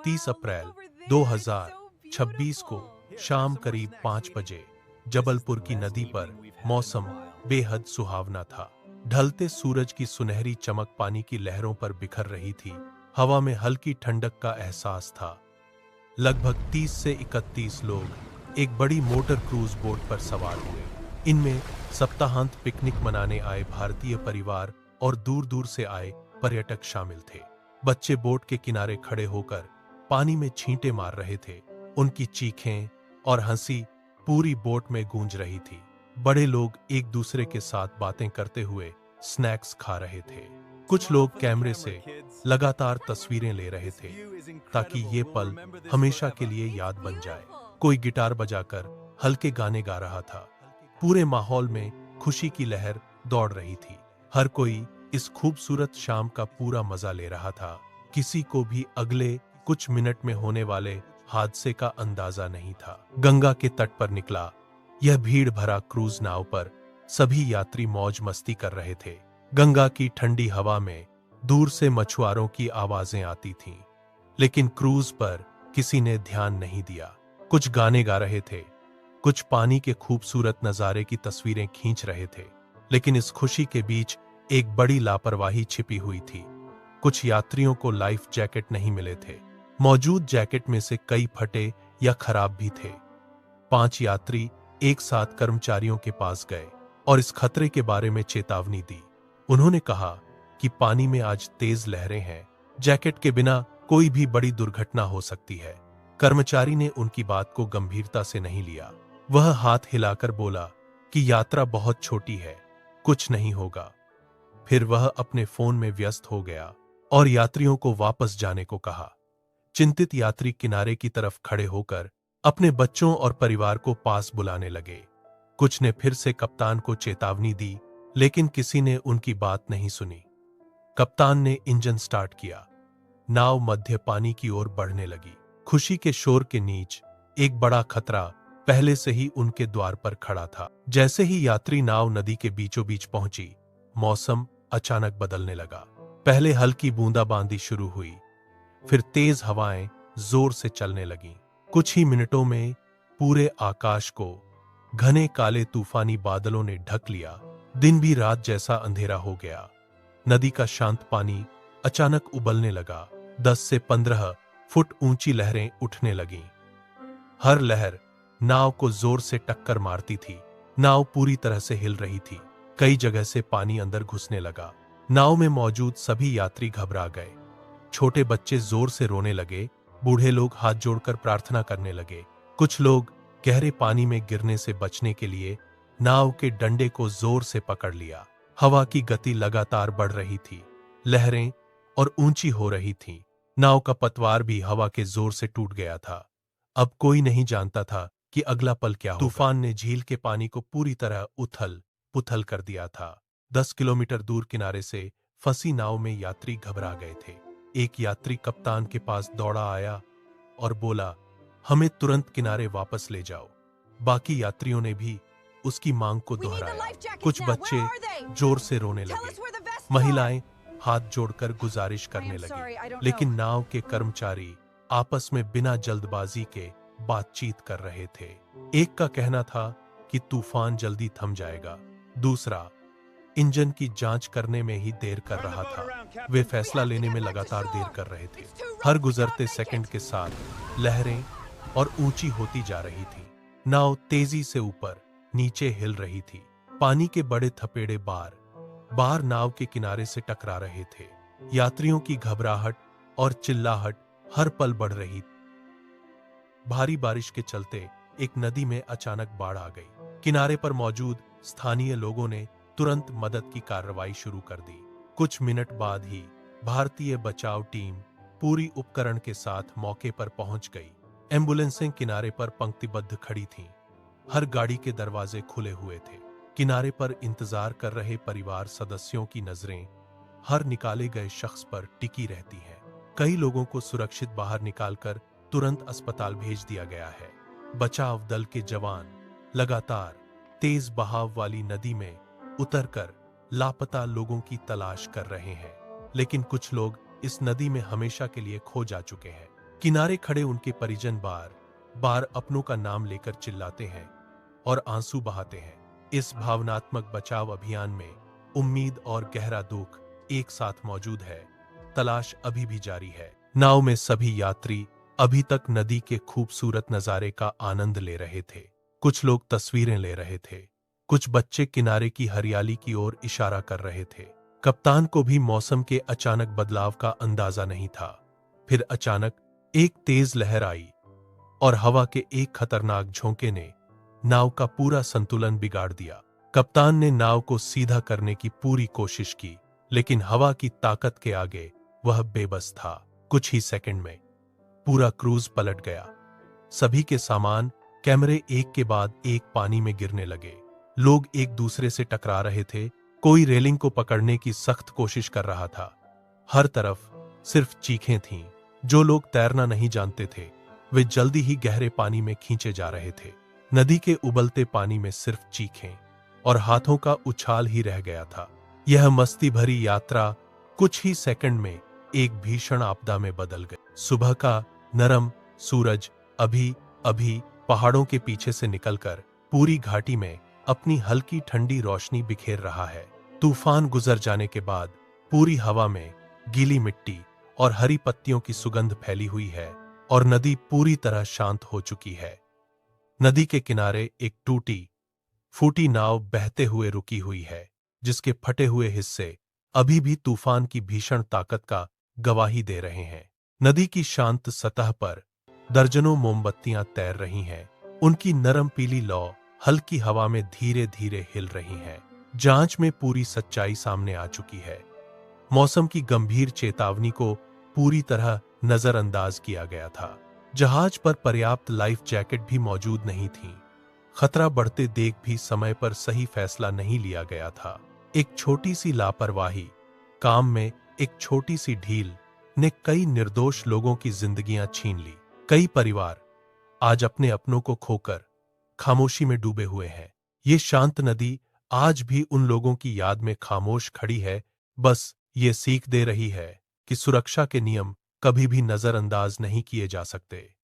30 अप्रैल 2026 को शाम करीब 5 बजे जबलपुर की नदी पर मौसम बेहद सुहावना था। ढलते सूरज की सुनहरी चमक पानी की लहरों पर बिखर रही थी। हवा में हल्की ठंडक का एहसास था। लगभग 30 से 31 लोग एक बड़ी मोटर क्रूज बोट पर सवार हुए। इनमें सप्ताहांत पिकनिक मनाने आए भारतीय परिवार और दूर दूर से आए पर्यटक शामिल थे। बच्चे बोट के किनारे खड़े होकर पानी में छींटे मार रहे थे। उनकी चीखें और हंसी पूरी बोट में गूंज रही थी। बड़े लोग एक दूसरे के साथ बातें करते हुए स्नैक्स खा रहे थे। कुछ लोग कैमरे से लगातार तस्वीरें ले रहे थे ताकि ये पल हमेशा के लिए याद बन जाए। कोई गिटार बजाकर हल्के गाने गा रहा था। पूरे माहौल में खुशी की लहर दौड़ रही थी। हर कोई इस खूबसूरत शाम का पूरा मजा ले रहा था। किसी को भी अगले कुछ मिनट में होने वाले हादसे का अंदाजा नहीं था। गंगा के तट पर निकला यह भीड़ भरा क्रूज नाव पर सभी यात्री मौज मस्ती कर रहे थे। गंगा की ठंडी हवा में दूर से मछुआरों की आवाजें आती थीं, लेकिन क्रूज पर किसी ने ध्यान नहीं दिया। कुछ गाने गा रहे थे, कुछ पानी के खूबसूरत नजारे की तस्वीरें खींच रहे थे, लेकिन इस खुशी के बीच एक बड़ी लापरवाही छिपी हुई थी। कुछ यात्रियों को लाइफ जैकेट नहीं मिले थे। मौजूद जैकेट में से कई फटे या खराब भी थे। 5 यात्री एक साथ कर्मचारियों के पास गए और इस खतरे के बारे में चेतावनी दी। उन्होंने कहा कि पानी में आज तेज लहरें हैं, जैकेट के बिना कोई भी बड़ी दुर्घटना हो सकती है। कर्मचारी ने उनकी बात को गंभीरता से नहीं लिया। वह हाथ हिलाकर बोला कि यात्रा बहुत छोटी है, कुछ नहीं होगा। फिर वह अपने फोन में व्यस्त हो गया और यात्रियों को वापस जाने को कहा। चिंतित यात्री किनारे की तरफ खड़े होकर अपने बच्चों और परिवार को पास बुलाने लगे। कुछ ने फिर से कप्तान को चेतावनी दी, लेकिन किसी ने उनकी बात नहीं सुनी। कप्तान ने इंजन स्टार्ट किया। नाव मध्य पानी की ओर बढ़ने लगी। खुशी के शोर के नीच एक बड़ा खतरा पहले से ही उनके द्वार पर खड़ा था। जैसे ही यात्री नाव नदी के बीचों बीच पहुंची, मौसम अचानक बदलने लगा। पहले हल्की बूंदाबांदी शुरू हुई, फिर तेज हवाएं जोर से चलने लगीं। कुछ ही मिनटों में पूरे आकाश को घने काले तूफानी बादलों ने ढक लिया। दिन भी रात जैसा अंधेरा हो गया। नदी का शांत पानी अचानक उबलने लगा। 10 से 15 फुट ऊंची लहरें उठने लगीं। हर लहर नाव को जोर से टक्कर मारती थी। नाव पूरी तरह से हिल रही थी। कई जगह से पानी अंदर घुसने लगा। नाव में मौजूद सभी यात्री घबरा गए। छोटे बच्चे जोर से रोने लगे। बूढ़े लोग हाथ जोड़कर प्रार्थना करने लगे। कुछ लोग गहरे पानी में गिरने से बचने के लिए नाव के डंडे को जोर से पकड़ लिया। हवा की गति लगातार बढ़ रही थी। लहरें और ऊंची हो रही थीं। नाव का पतवार भी हवा के जोर से टूट गया था। अब कोई नहीं जानता था कि अगला पल क्या होगा। तूफान ने झील के पानी को पूरी तरह उथल पुथल कर दिया था। 10 किलोमीटर दूर किनारे से फंसी नाव में यात्री घबरा गए थे। एक यात्री कप्तान के पास दौड़ा आया और बोला, हमें तुरंत किनारे वापस ले जाओ। बाकी यात्रियों ने भी उसकी मांग को दोहराया। कुछ बच्चे जोर से रोने लगे। महिलाएं हाथ जोड़कर गुजारिश करने लगी, लेकिन नाव के कर्मचारी आपस में बिना जल्दबाजी के बातचीत कर रहे थे। एक का कहना था कि तूफान जल्दी थम जाएगा। दूसरा इंजन की जांच करने में ही देर कर रहा था। वे फैसला लेने में लगातार देर कर रहे थे। हर गुजरते सेकंड के साथ लहरें और ऊंची होती जा रही थी। नाव तेजी से ऊपर नीचे हिल रही थी। पानी के बड़े थपेड़े बार नाव के किनारे से टकरा रहे थे। यात्रियों की घबराहट और चिल्लाहट हर पल बढ़ रही। भारी बारिश के चलते एक नदी में अचानक बाढ़ आ गई। किनारे पर मौजूद स्थानीय लोगों ने तुरंत मदद की कार्रवाई शुरू कर दी। कुछ मिनट बाद ही भारतीय बचाव टीम पूरी उपकरण के साथ मौके पर पहुंच गई। एम्बुलेंसें किनारे पर पंक्तिबद्ध खड़ी थीं। हर गाड़ी के दरवाजे खुले हुए थे। किनारे पर इंतजार कर रहे परिवार सदस्यों की नजरें हर निकाले गए शख्स पर टिकी रहती हैं। कई लोगों को सुरक्षित बाहर निकालकर तुरंत अस्पताल भेज दिया गया है। बचाव दल के जवान लगातार तेज बहाव वाली नदी में उतरकर लापता लोगों की तलाश कर रहे हैं, लेकिन कुछ लोग इस नदी में हमेशा के लिए खो जा चुके हैं। किनारे खड़े उनके परिजन बार बार अपनों का नाम लेकर चिल्लाते हैं और आंसू बहाते हैं। इस भावनात्मक बचाव अभियान में उम्मीद और गहरा दुख एक साथ मौजूद है। तलाश अभी भी जारी है। नाव में सभी यात्री अभी तक नदी के खूबसूरत नजारे का आनंद ले रहे थे। कुछ लोग तस्वीरें ले रहे थे, कुछ बच्चे किनारे की हरियाली की ओर इशारा कर रहे थे। कप्तान को भी मौसम के अचानक बदलाव का अंदाजा नहीं था। फिर अचानक एक तेज लहर आई और हवा के एक खतरनाक झोंके ने नाव का पूरा संतुलन बिगाड़ दिया। कप्तान ने नाव को सीधा करने की पूरी कोशिश की, लेकिन हवा की ताकत के आगे वह बेबस था। कुछ ही सेकंड में पूरा क्रूज पलट गया। सभी के सामान, कैमरे एक के बाद एक पानी में गिरने लगे। लोग एक दूसरे से टकरा रहे थे, कोई रेलिंग को पकड़ने की सख्त कोशिश कर रहा था। हर तरफ सिर्फ चीखें थीं। जो लोग तैरना नहीं जानते थे वे जल्दी ही गहरे पानी में खींचे जा रहे थे। नदी के उबलते पानी में सिर्फ चीखें और हाथों का उछाल ही रह गया था। यह मस्ती भरी यात्रा कुछ ही सेकंड में एक भीषण आपदा में बदल गई। सुबह का नरम सूरज अभी अभी पहाड़ों के पीछे से निकलकर पूरी घाटी में अपनी हल्की ठंडी रोशनी बिखेर रहा है। तूफान गुजर जाने के बाद पूरी हवा में गीली मिट्टी और हरी पत्तियों की सुगंध फैली हुई है और नदी पूरी तरह शांत हो चुकी है। नदी के किनारे एक टूटी फूटी नाव बहते हुए रुकी हुई है, जिसके फटे हुए हिस्से अभी भी तूफान की भीषण ताकत का गवाही दे रहे हैं। नदी की शांत सतह पर दर्जनों मोमबत्तियां तैर रही हैं। उनकी नरम पीली लौ हल्की हवा में धीरे धीरे हिल रही हैं। जांच में पूरी सच्चाई सामने आ चुकी है। मौसम की गंभीर चेतावनी को पूरी तरह नजरअंदाज किया गया था। जहाज पर पर्याप्त लाइफ जैकेट भी मौजूद नहीं थी। खतरा बढ़ते देख भी समय पर सही फैसला नहीं लिया गया था। एक छोटी सी लापरवाही, काम में एक छोटी सी ढील ने कई निर्दोष लोगों की जिंदगियां छीन ली। कई परिवार आज अपने अपनों को खोकर खामोशी में डूबे हुए हैं। ये शांत नदी आज भी उन लोगों की याद में खामोश खड़ी है, बस ये सीख दे रही है कि सुरक्षा के नियम कभी भी नजरअंदाज नहीं किए जा सकते।